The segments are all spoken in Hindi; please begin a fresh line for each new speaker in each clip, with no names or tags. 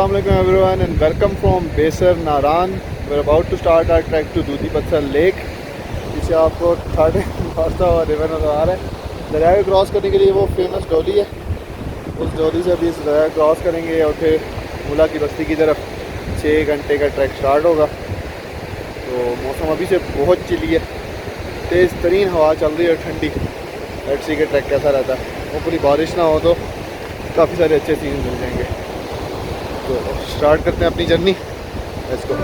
Assalamu alaikum everyone and welcome from Besar Naran. We're about to start our trek to दूधी पत्थर लेक. पीछे आपको थर्ड रास्ता और रिवर नज़र आ रहा है. दरिया को क्रॉस करने के लिए वो फेमस डोली है. उस डोली से अभी इस दरिया क्रॉस करेंगे और फिर मुला की बस्ती की तरफ 6 घंटे का ट्रैक स्टार्ट होगा. तो मौसम अभी से बहुत चिली है. तेज़ तरीन हवा चल रही है ठंडी. लेट्स सी के ट्रैक कैसा रहता है. वो पूरी बारिश ना हो तो काफ़ी सारे अच्छे सीन मिल जाएंगे. तो स्टार्ट करते हैं अपनी जर्नी. Let's go.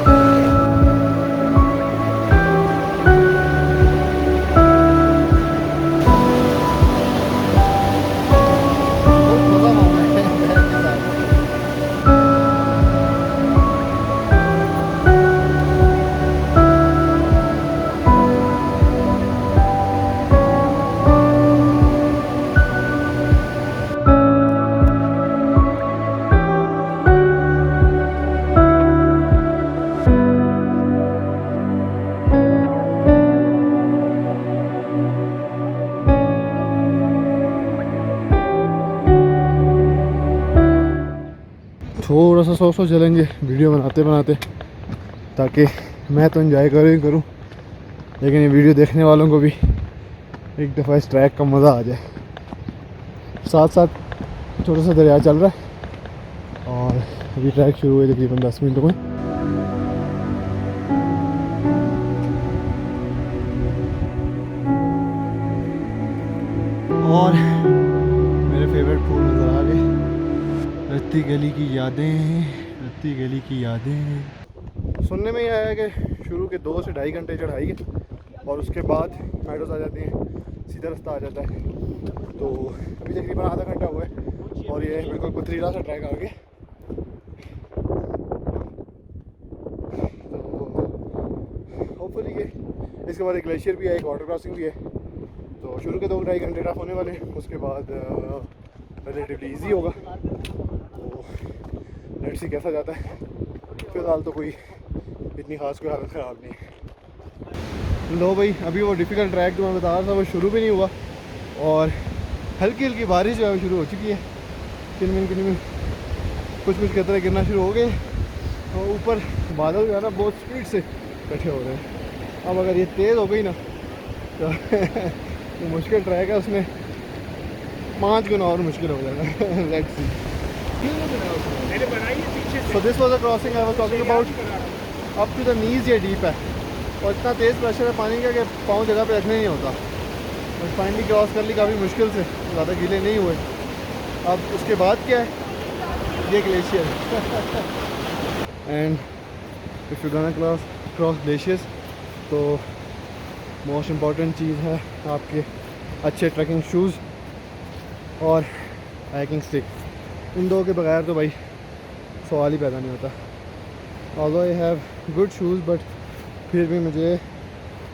थोड़ा सा सो चलेंगे वीडियो बनाते बनाते, ताकि मैं तो एंजॉय करूँ लेकिन ये वीडियो देखने वालों को भी एक दफ़ा इस ट्रैक का मज़ा आ जाए. साथ साथ थोड़ा सा दरिया चल रहा है और अभी ट्रैक शुरू हुए तकरीबन 10 मिनट में. और मेरे फेवरेट फूल नज़र आ गए. रत्ती गली की यादें, रत्ती गली की यादें. सुनने में ही आया कि शुरू के 2 से ढाई घंटे चढ़ाई है और उसके बाद मेडोज आ जाती हैं, सीधा रास्ता आ जाता है. तो अभी तकरीबन आधा घंटा हुआ है और ये बिल्कुल पथरीला सा ट्रैक आ गया. तो होपफुली ये इसके बाद एक ग्लेशियर भी है, एक वाटर क्रॉसिंग भी है. तो शुरू के 2-2.5 घंटे रफ होने वाले हैं. उसके बाद रिलेटिवली ईजी होगा. लेट्स सी कैसा जाता है. फिलहाल तो कोई इतनी खास कोई हालत ख़राब नहीं है. लो भाई, अभी वो डिफ़िकल्ट ट्रैक जो मैं बता रहा था वो शुरू भी नहीं हुआ और हल्की हल्की बारिश जो है शुरू हो चुकी है. किन कुछ कतरे गिरना शुरू हो गए और ऊपर बादल जो है ना बहुत स्पीड से इकट्ठे हो रहे हैं. अब अगर ये तेज़ हो गई ना तो जो मुश्किल ट्रैक है उसमें 5 गुना और मुश्किल हो जाएगा. Let's see. So this was a crossing I was talking about. Up to the knees ये डीप है और इतना तेज़ प्रेशर है पानी का कि पाँव जगह पे रखने नहीं होता. बट फाइनली क्रॉस कर ली काफ़ी मुश्किल से, ज़्यादा गीले नहीं हुए. अब उसके बाद क्या है, ये glacier and if you gonna cross glaciers तो मोस्ट इम्पॉर्टेंट चीज़ है आपके अच्छे ट्रैकिंग शूज़ और हाइकिंग स्टिक. इन दो के बगैर तो भाई सवाल ही पैदा नहीं होता. Although I have good shoes but फिर भी मुझे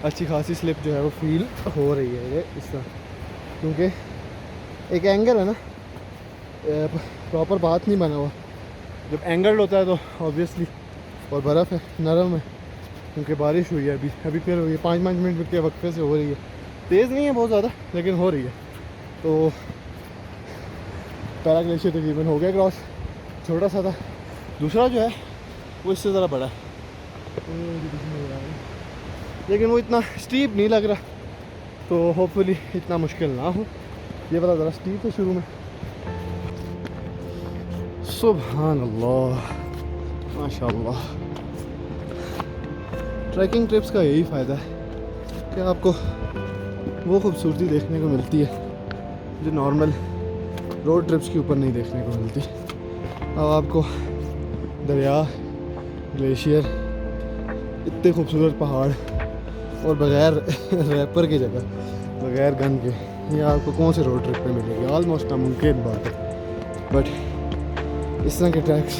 अच्छी खासी स्लिप जो है वो फील हो रही है ये इस तरह, क्योंकि एक एंगल है ना, प्रॉपर बात नहीं बना हुआ. जब एंगल होता है तो ऑब्वियसली, और बर्फ़ है नरम है क्योंकि बारिश हुई है अभी फिर हुई है. 5-5 मिनट के वक्फे से हो रही है. तेज़ नहीं है बहुत ज़्यादा लेकिन हो रही है. तो पहला ग्लेशियर तकरीबन हो गया क्रॉस, छोटा सा था. दूसरा जो है वो इससे ज़रा बड़ा है लेकिन वो इतना स्टीप नहीं लग रहा. तो होपफुली इतना मुश्किल ना हो. ये वाला ज़रा स्टीप है शुरू में. सुभान अल्लाह, माशाअल्लाह. ट्रैकिंग ट्रिप्स का यही फ़ायदा है कि आपको वो खूबसूरती देखने को मिलती है जो नॉर्मल रोड ट्रिप्स के ऊपर नहीं देखने को मिलती. अब आपको दरिया, ग्लेशियर, इतने खूबसूरत पहाड़ और बग़ैर रैपर की जगह, बग़ैर गन के, ये आपको कौन से रोड ट्रिप पे मिलेगी. ऑलमोस्ट नामुमकिन बात है. बट इस तरह के ट्रैक्स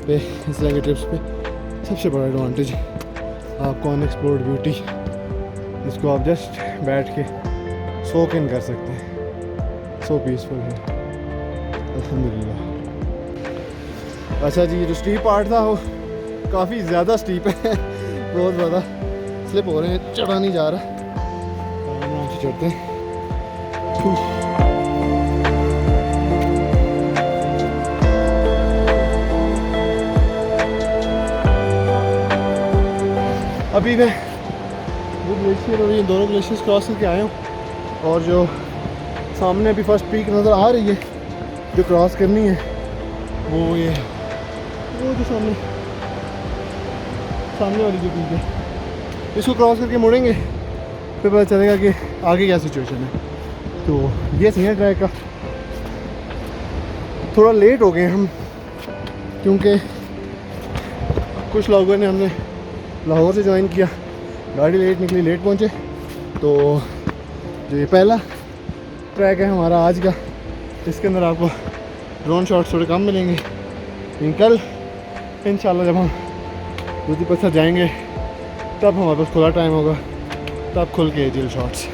पे, इस तरह के ट्रिप्स पे सबसे बड़ा एडवांटेज आपको अनएक्सप्लोर्ड ब्यूटी, जिसको आप जस्ट बैठ के सोक इन कर सकते हैं. सो पीसफुल है अल्हम्दुलिल्लाह. अच्छा जी, जो स्टीप पार्ट था वो काफ़ी ज़्यादा स्टीप है. बहुत ज़्यादा स्लिप हो रहे हैं, चढ़ा नहीं जा रहा. आराम से चढ़ते हैं. अभी मैं वो ग्लेशियर और ये दोनों ग्लेशियर्स क्रॉस करके आया हूँ, और जो सामने अभी फर्स्ट पीक नज़र आ रही है जो क्रॉस करनी है वो जो सामने वाली जो पीक है, इसको क्रॉस करके मुड़ेंगे फिर पता चलेगा कि आगे क्या सिचुएशन है। तो ये सही है ट्रैक का। थोड़ा लेट हो गए हम क्योंकि कुछ लोगों ने हमने लाहौर से ज्वाइन किया, गाड़ी लेट निकली, लेट पहुँचे। तो जो ये पहला ट्रैक है हमारा आज का, इसके अंदर आपको ड्रोन शॉट्स थोड़े कम मिलेंगे, लेकिन कल इंशाल्लाह जब हम दूसरी पत्थर जाएंगे तब हमारे पास खुला टाइम होगा, तब खुल के एरियल शॉट्स।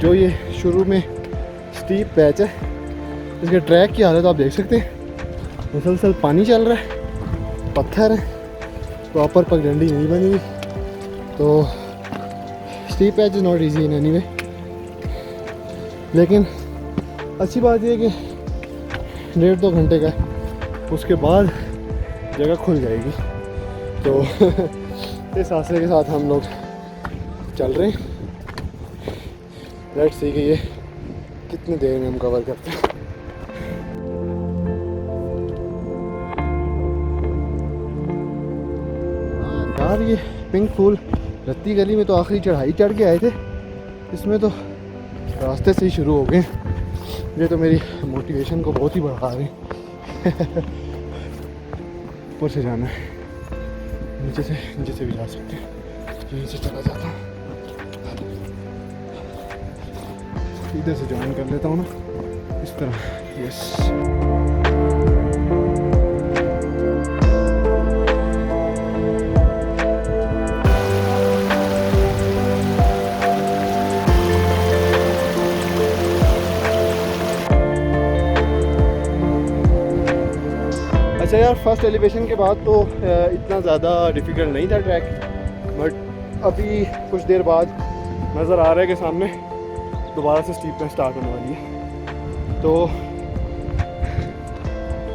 जो ये शुरू में स्टीप पैच है, इसके ट्रैक की हालत आप देख सकते हैं, मुसलसल पानी चल रहा है, पत्थर है, प्रॉपर पगडंडी नहीं बनी हुई। तो steep patch is not easy in any way, लेकिन अच्छी बात यह है कि 1.5-2 घंटे का, उसके बाद जगह खुल जाएगी। तो इस आसरे के साथ हम लोग चल रहे हैं। लेट्स सी कि ये कितनी देर में हम कवर करते हैं। यार ये पिंक फूल रत्ती गली में तो आखिरी चढ़ाई चढ़ के आए थे, इसमें तो रास्ते से ही शुरू हो गए। ये तो मेरी मोटिवेशन को बहुत ही बढ़ा रहे हैं। ऊपर से जाना है, नीचे से भी जा सकते हैं। यहीं से चला जाता हूँ, इधर से ज्वाइन कर लेता हूँ ना, इस तरह। यस, अच्छा यार, फर्स्ट एलिवेशन के बाद तो इतना ज़्यादा डिफ़िकल्ट नहीं था ट्रैक, बट अभी कुछ देर बाद नज़र आ रहा है कि सामने दोबारा से स्टीपनेस स्टार्ट होने वाली है। तो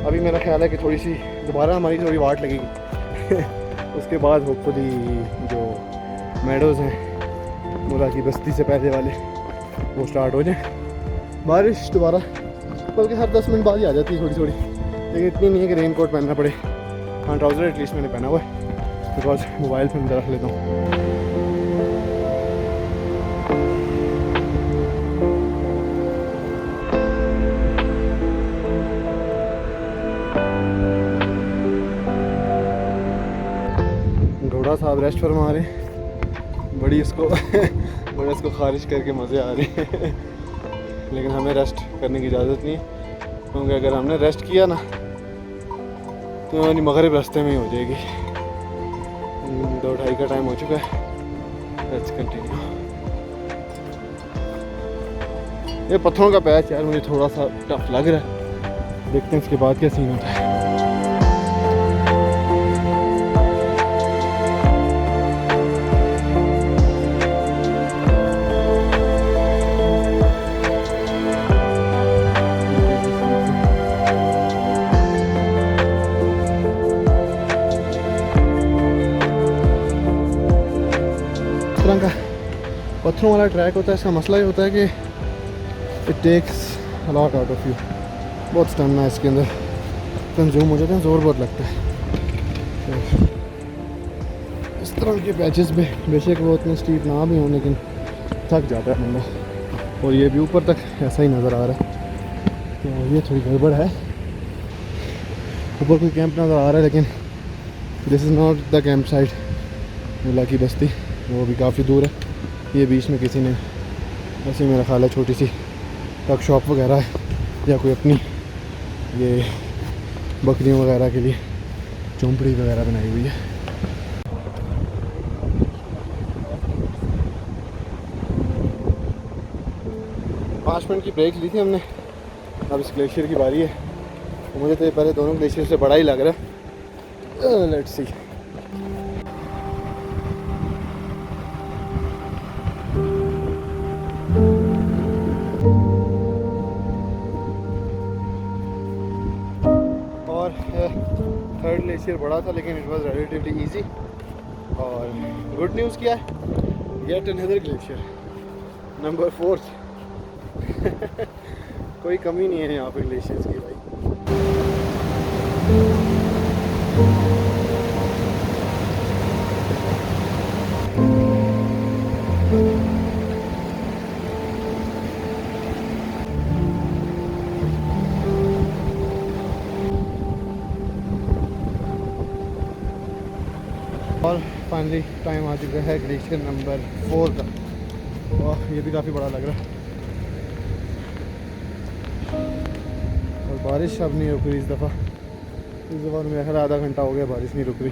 अभी मेरा ख्याल है कि थोड़ी सी दोबारा हमारी थोड़ी वाट लगेगी। उसके बाद होपफुली जो मेडोज़ हैं मुला की बस्ती से पहले वाले वो स्टार्ट हो जाए। बारिश दोबारा बल्कि हर 10 मिनट बाद ही आ जाती है थोड़ी, लेकिन इतनी नहीं है कि रेन कोट पहनना पड़े। हाँ, ट्राउज़र एटलीस्ट मैंने पहना हुआ है, बिकॉज मोबाइल फिर अंदर रख लेता हूँ। घोड़ा साहब रेस्ट फरमा रहे हैं, बड़ी इसको खारिश करके मज़े आ रहे हैं। लेकिन हमें रेस्ट करने की इजाज़त नहीं है, क्योंकि अगर हमने रेस्ट किया ना तो हमारी मगरिब रास्ते में ही हो जाएगी। 2-2:30 का टाइम हो चुका है। Let's continue. ये पत्थरों का पैच यार मुझे थोड़ा सा टफ लग रहा है, देखते हैं इसके बाद क्या सीन होता है। तरह का पत्थरों वाला ट्रैक होता है, इसका मसला ये होता है कि it takes a lot out of you. बहुत स्टैमिना है इसके अंदर, कंज्यूम हो जाते हैं, ज़ोर बहुत लगता है। इस तरह के पैचेस पे बेशक वो उतने स्टीप ना भी हों, लेकिन थक जाता है बंदा। और ये भी ऊपर तक ऐसा ही नज़र आ रहा है, तो ये थोड़ी गड़बड़ है। ऊपर कोई कैंप नज़र आ रहा है, लेकिन this is not the camp site मुला की बस्ती, वो भी काफ़ी दूर है। ये बीच में किसी ने ऐसे मेरा ख्याल है छोटी सी टक शॉप वगैरह है, या कोई अपनी ये बकरियों वगैरह के लिए झोंपड़ी वगैरह बनाई हुई है। पाँच मिनट की ब्रेक ली थी हमने, अब इस ग्लेशियर की बारी है। तो मुझे तो ये पहले दोनों ग्लेशियर से बड़ा ही लग रहा है। Let's see. और थर्ड ग्लेशियर बड़ा था लेकिन इट वाज रिलेटिवली इजी। और गुड न्यूज़ क्या है, येट अनदर ग्लेशियर नंबर 4। कोई कमी नहीं है यहाँ पे ग्लेशियर्स की भाई। और फाइनली टाइम आ चुका है ग्लेशियर नंबर 4 का। और ये भी काफ़ी बड़ा लग रहा है। और बारिश अब नहीं रुक रही इस दफ़ा मेरा ख्याल आधा घंटा हो गया बारिश नहीं रुक रही।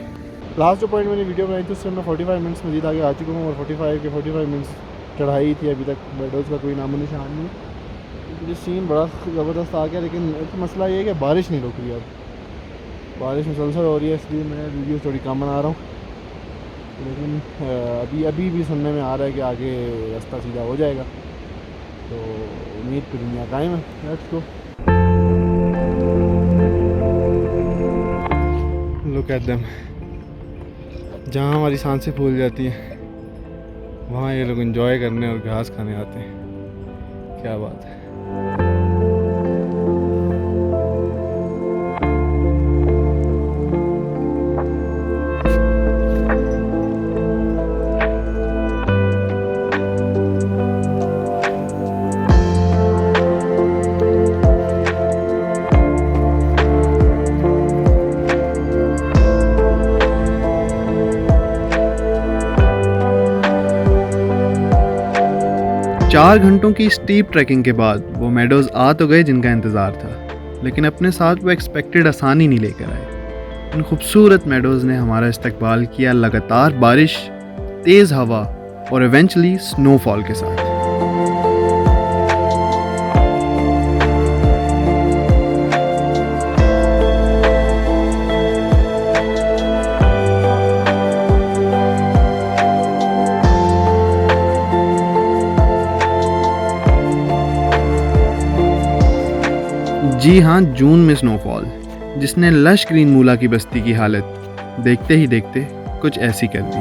लास्ट जो पॉइंट मैंने वीडियो बनाई थी उससे मैं 45 मिनट्स मजीद आगे आ चुका हूँ और 45 मिनट्स चढ़ाई थी। अभी तक मेडोज़ का कोई नामो निशान नहीं है। मुझे सीन बड़ा ज़बरदस्त आ गया लेकिन एक मसला ये है कि बारिश नहीं रुक रही। अब बारिश मुसलसल हो रही है इसलिए मैं वीडियो थोड़ी कम बना रहा हूँ। लेकिन अभी भी सुनने में आ रहा है कि आगे रास्ता सीधा हो जाएगा, तो उम्मीद पर दुनिया कायम है। Let's go. Look at them. जहाँ हमारी सांसें फूल जाती हैं वहाँ ये लोग एंजॉय करने और घास खाने आते हैं। क्या बात है। 4 घंटों की स्टीप ट्रैकिंग के बाद वो मेडोज़ आ तो गए जिनका इंतज़ार था, लेकिन अपने साथ वो एक्सपेक्टेड आसानी नहीं लेकर आए। इन खूबसूरत मेडोज़ ने हमारा इस्तकबाल किया लगातार बारिश, तेज़ हवा और इवेंचुअली स्नोफॉल के साथ। जी हाँ, जून में स्नोफॉल जिसने लश ग्रीन मूला की बस्ती की हालत देखते ही देखते कुछ ऐसी कर दी।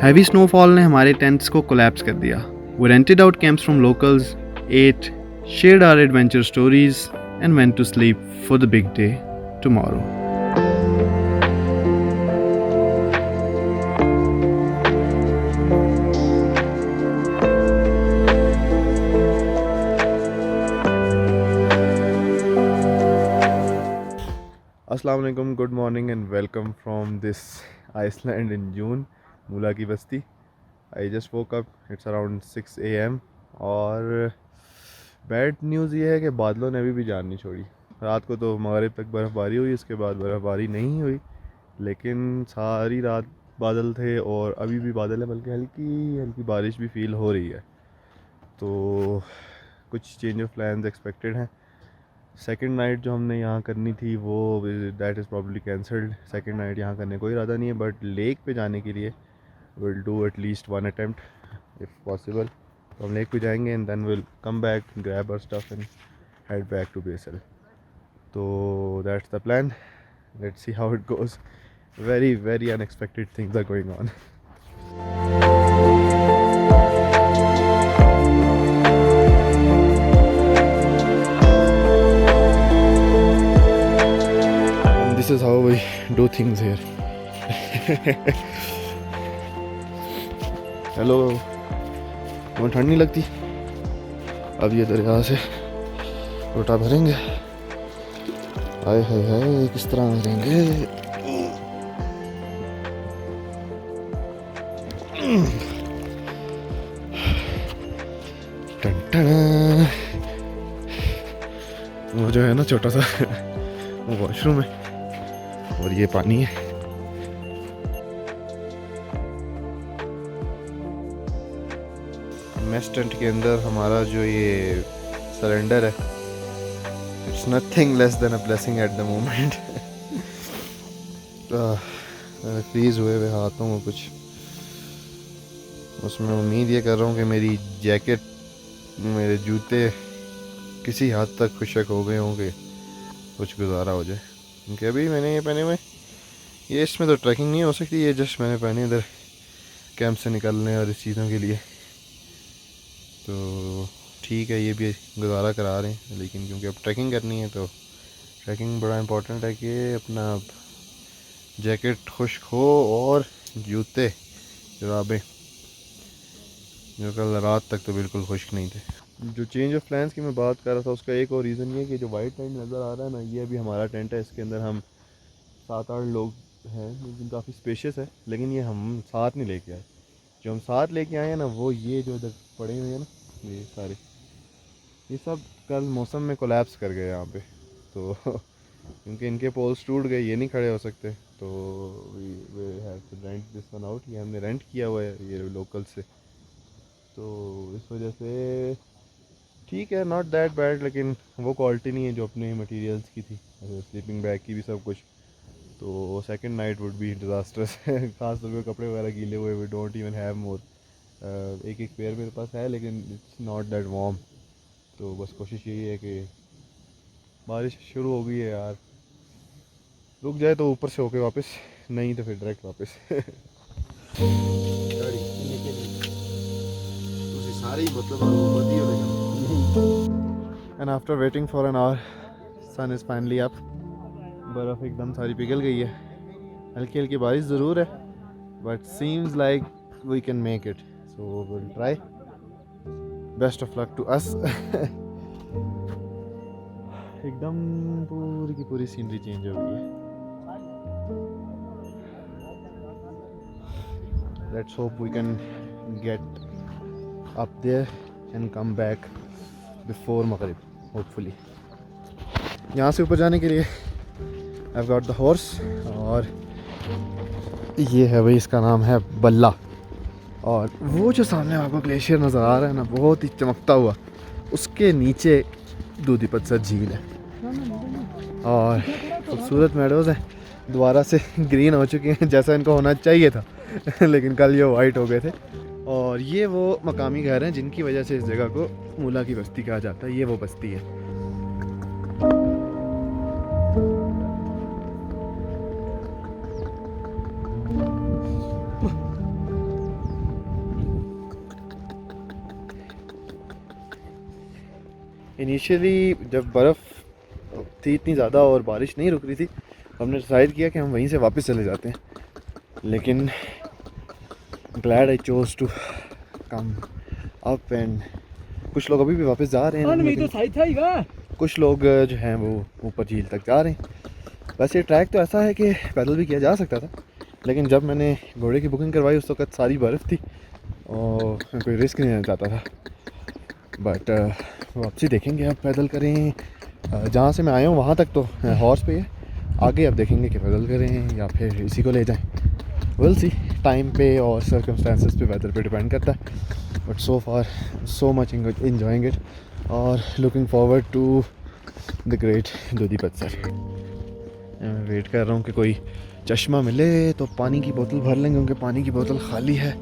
हैवी स्नोफॉल ने हमारे टेंट्स को कोलैप्स कर दिया। We rented out camps from locals, ate, shared our adventure stories and went to sleep for the big day tomorrow. अस्सलाम वालेकुम, good morning and welcome from this Iceland in June, Mula की बस्ती। I just woke up, it's around 6 AM और बैड न्यूज़ ये है कि बादलों ने अभी भी जान नहीं छोड़ी। रात को तो मगरिब तक बर्फ़बारी हुई, उसके बाद बर्फ़बारी नहीं हुई, लेकिन सारी रात बादल थे और अभी भी बादल है, बल्कि हल्की हल्की बारिश भी फील हो रही है। तो कुछ चेंज ऑफ प्लान्स एक्सपेक्टेड हैं। सेकंड नाइट जो हमने यहाँ करनी थी वो that is probably cancelled. Second night यहाँ करने कोई इरादा नहीं है, बट लेक पे जाने के लिए will do at least 1 attempt if possible. तो हम लेक पे जाएंगे and then will come back, grab our stuff and head back to Basel. तो that's the plan, let's see how it goes. Very very unexpected things are going on. This is how we do things here. Hello, वहाँ ठंड नहीं लगती? अब ये दरिया से लोटा भरेंगे। हाय हाय हाय, किस तरह भरेंगे? टन टन। वो जो है ना छोटा सा वो वॉशरूम है और ये पानी है। मेस टेंट के अंदर हमारा जो ये सिलेंडर है it's nothing less than a blessing at the moment. Freeze हुए हुए हाथों में कुछ, उसमें उम्मीद ये कर रहा हूँ कि मेरी जैकेट, मेरे जूते किसी हद तक खुशक हो गए हों कि कुछ गुजारा हो जाए। क्योंकि अभी मैंने ये पहने हुए, ये इसमें तो ट्रैकिंग नहीं हो सकती, ये जस्ट मैंने पहने इधर कैंप से निकलने और इस चीज़ों के लिए, तो ठीक है ये भी गुजारा करा रहे हैं। लेकिन क्योंकि अब ट्रैकिंग करनी है तो ट्रैकिंग बड़ा इम्पोर्टेंट है कि अपना जैकेट खुश्क हो और जूते जुराबें, जो कल रात तक तो बिल्कुल खुश्क नहीं थे। जो चेंज ऑफ प्लान्स की मैं बात कर रहा था उसका एक और रीज़न ये है कि जो वाइट टेंट नज़र आ रहा है ना, ये अभी हमारा टेंट है। इसके अंदर हम 7-8 लोग हैं, लेकिन काफ़ी स्पेशियस है। लेकिन ये हम साथ नहीं लेके आए, जो हम साथ लेके आए हैं ना वो ये जो इधर पड़े हुए हैं ना, ये सारे, ये सब कल मौसम में कोलैप्स कर गए यहाँ पे। तो क्योंकि इनके पोल्स टूट गए, ये नहीं खड़े हो सकते, तो we have to rent this one out. ये हमने रेंट किया हुआ है ये लोकल से, तो इस वजह से ठीक है, नॉट दैट बैड। लेकिन वो क्वालिटी नहीं है जो अपने मटेरियल्स की थी, स्लीपिंग बैग की भी सब कुछ। तो second night would be disasters. खास तौर पे कपड़े वगैरह गीले हुए, we don't even have more. एक पेयर मेरे पास है लेकिन इट्स नॉट दैट वार्म। तो बस कोशिश यही है कि बारिश शुरू हो गई है यार, रुक जाए तो ऊपर से होके वापस, नहीं तो फिर डायरेक्ट वापस। And after waiting for an hour sun is finally up. बर्फ़ एकदम सारी पिघल गई है, हल्की हल्की बारिश ज़रूर है, but seems like we can make it, so will try. Best of luck to us. एकदम पूरी की पूरी सीनरी चेंज हो गई है। Let's hope we can get up there and come back before मगरिब होपफुली। यहाँ से ऊपर जाने के लिए I have got the horse, और ये है भाई, इसका नाम है बल्ला। और वो जो सामने आपको ग्लेशियर नज़र आ रहा है ना, बहुत ही चमकता हुआ, उसके नीचे दूधी पत्थर झील है और खूबसूरत मेडोज़ हैं, दोबारा से ग्रीन हो चुके हैं जैसा इनको होना चाहिए था। लेकिन कल ये वाइट हो गए थे। और ये वो मकामी घर हैं जिनकी वजह से इस जगह को मूला की बस्ती कहा जाता है। ये वो बस्ती है। इनिशियली जब बर्फ़ थी इतनी ज़्यादा और बारिश नहीं रुक रही थी, हमने डिसाइड किया कि हम वहीं से वापस चले जाते हैं। लेकिन glad I chose to come up, and कुछ लोग अभी भी वापस जा रहे हैं, लेकिन कुछ लोग जो हैं वो ऊपर झील तक जा रहे हैं। वैसे ट्रैक तो ऐसा है कि पैदल भी किया जा सकता था, लेकिन जब मैंने घोड़े की बुकिंग करवाई उस वक्त सारी बर्फ़ थी और कोई रिस्क नहीं लेना चाहता था। बट वापसी देखेंगे, अब पैदल करें। जहाँ से मैं आया हूँ वहाँ तक तो हॉर्स पे है, आगे अब देखेंगे कि पैदल करें या फिर इसी को ले जाएं। विल सी, टाइम पे और सर्कमस्टेंसेस पे, वेदर पे डिपेंड करता है। But so far so much enjoying it और looking forward to the great Doodhpathri. मैं वेट कर रहा हूँ कि कोई चश्मा मिले तो पानी की बोतल भर लेंगे, क्योंकि पानी की बोतल खाली है।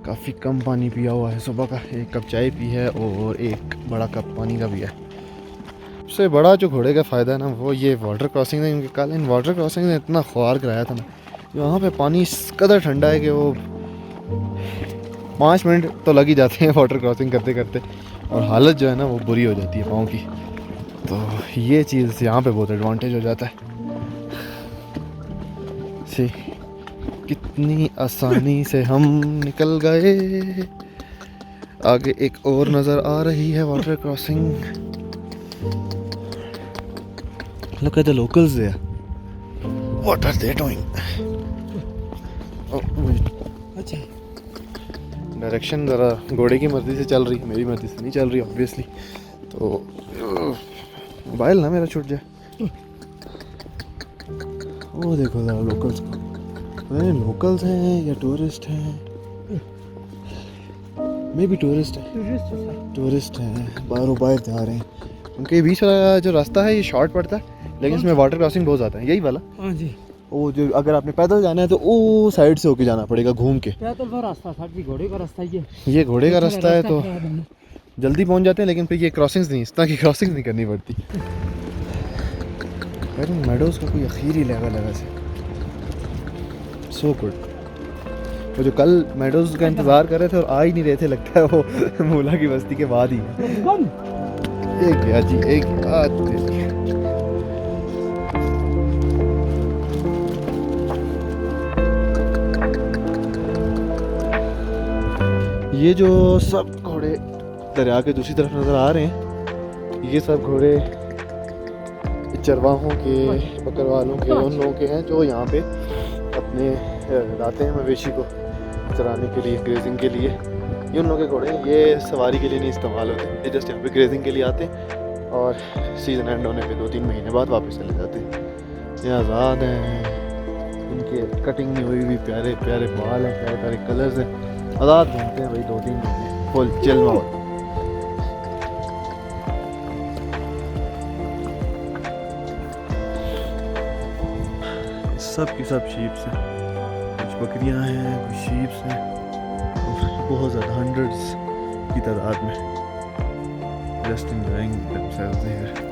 काफ़ी कम पानी पिया हुआ है, सुबह का 1 कप चाय पी है और 1 बड़ा कप पानी का भी है। सबसे बड़ा जो घोड़े का फ़ायदा है ना, वो ये वाटर क्रॉसिंग है। क्योंकि कल इन वाटर क्रॉसिंग ने इतना ख्वार कराया था ना, यहाँ पे पानी इस कदर ठंडा है कि वो 5 मिनट तो लग ही जाते हैं वाटर क्रॉसिंग करते करते, और हालत जो है ना वो बुरी हो जाती है पाँव की। तो ये चीज़ यहाँ पे बहुत एडवांटेज हो जाता है। सी कितनी आसानी से हम निकल गए। आगे एक और नज़र आ रही है water crossing. Look at the locals there. What are they doing? Oh wait. अच्छा, डायरेक्शन ज़रा घोड़े की मर्ज़ी से चल रही है, मेरी मर्ज़ी से नहीं चल रही ऑब्वियसली। तो मोबाइल ना मेरा छूट जाए। वो देखो ज़रा लोकल्स को, अरे लोकल्स हैं या टूरिस्ट हैं? मे बी टूरिस्ट हैं, टूरिस्ट हैं, बाहरों बाहर जा रहे हैं। उनके बीच वाला जो रास्ता है ये शॉर्ट पड़ता है, लेकिन इसमें वाटर क्रॉसिंग बहुत ज़्यादा है। यही वाला?
हाँ जी,
वो जो अगर आपने पैदल जाना है तो वो साइड से होके जाना पड़ेगा, घूम के।
पैदल का रास्ता था जी, घोड़े का रास्ता
ये घोड़े का रास्ता है तो जल्दी पहुंच जाते हैं, लेकिन फिर ये क्रॉसिंग्स नहीं, इस तरह की क्रॉसिंग्स नहीं करनी पड़ती। अरे मेडोज़ का कोई आखिरी लेवल है वैसे, सो गुड। वो जो कल मेडोज़ का इंतज़ार कर रहे थे और आ ही नहीं रहे थे, लगता है वो मूला की बस्ती के बाद ही है। एक गया जी, एक ये जो सब घोड़े दरिया के दूसरी तरफ नज़र आ रहे हैं, ये सब घोड़े चरवाहों के, बकरवालों के, उन लोगों के हैं जो यहाँ पे अपने लाते हैं मवेशी को चराने के लिए, ग्रेजिंग के लिए। ये उन लोगों के घोड़े हैं, ये सवारी के लिए नहीं इस्तेमाल होते, ये जस्ट यहाँ पे ग्रेजिंग के लिए आते हैं और सीज़न एंड होने पे 2-3 महीने बाद वापस चले जाते हैं। ये आज़ाद हैं, इनके कटिंग नहीं हुई हुई प्यारे प्यारे बाल हैं, प्यारे प्यारे कलर्स हैं, आज़ाद घूमते हैं भाई 2-3 महीने, फुल चिल माहौल। सब की सब शीप्स हैं, कुछ बकरियां हैं, कुछ शीप्स हैं, बहुत ज़्यादा हंड्रेड्स की तादाद में, just enjoying themselves here.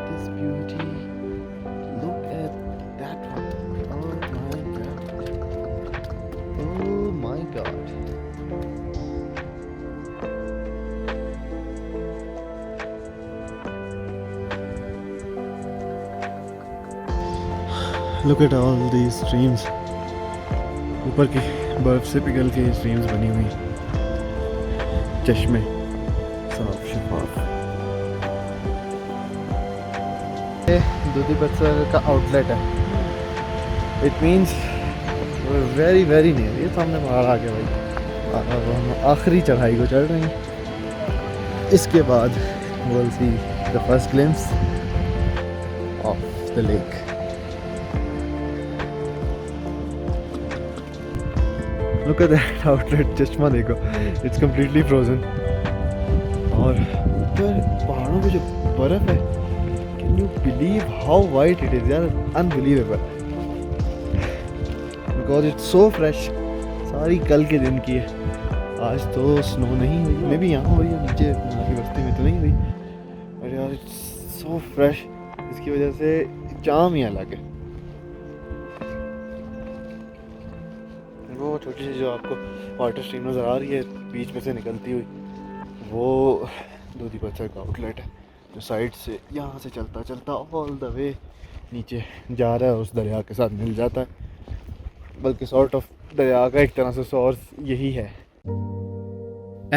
This beauty, look at that one. Oh my god. Look at all these streams. ऊपर की बर्फ से पिघल के स्ट्रीम्स बनी हुई, चश्मे साफ शफाफ। दूधी पत्थर का आउटलेट है, it means very very near. ये सामने पहाड़ आ गया भाई, हम आखिरी चढ़ाई को चढ़ रहे हैं। इसके बाद we'll see the first glimpse of the lake. Look at that outlet, चश्मा देखो, it's completely frozen। और ऊपर पहाड़ों पे जो बर्फ है, can you believe how white it is यार, unbelievable, because it's so fresh। सारी कल के दिन की है, आज तो स्नो नहीं हुई, मे भी यहाँ हुई है, नीचे की बस्ती में तो नहीं हुई, और यार इट्स सो फ्रेश, इसकी वजह से जाम ही अलग है। वो छोटी सी जो आपको वाटर स्ट्रीम नज़र आ रही है बीच में से निकलती हुई, वो दूधी पत्थर का आउटलेट है, जो साइड से यहाँ से चलता चलता ऑल द वे नीचे जा रहा है, उस दरिया के साथ मिल जाता है। बल्कि सॉर्ट ऑफ दरिया का एक तरह से सोर्स यही है।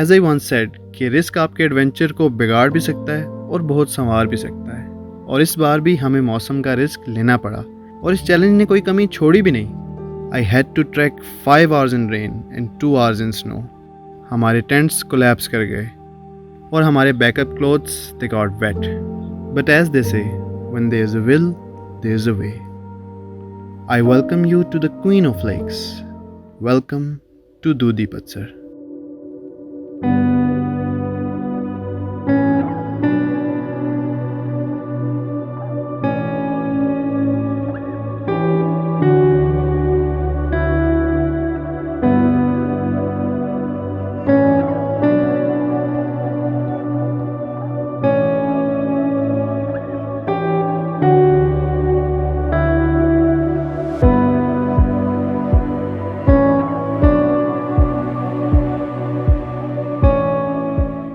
एज आई वंस सेड कि रिस्क आपके एडवेंचर को बिगाड़ भी सकता है और बहुत संवार भी सकता है, और इस बार भी हमें मौसम का रिस्क लेना पड़ा, और इस चैलेंज ने कोई कमी छोड़ी भी नहीं। I had to trek 5 hours in rain and 2 hours in snow. हमारे टेंट्स कोलैप्स कर गए और हमारे backup clothes they got wet. But as they say, when there is a will, there is a way. I welcome you to the Queen of Lakes. Welcome to Dudhi Patsar.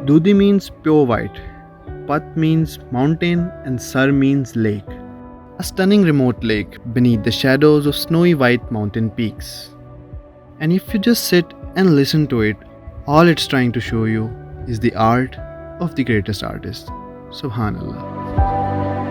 Dudhi means pure white, Pat means mountain, and Sar means lake. A stunning remote lake beneath the shadows of snowy white mountain peaks. And if you just sit and listen to it, all it's trying to show you is the art of the greatest artist. Subhanallah.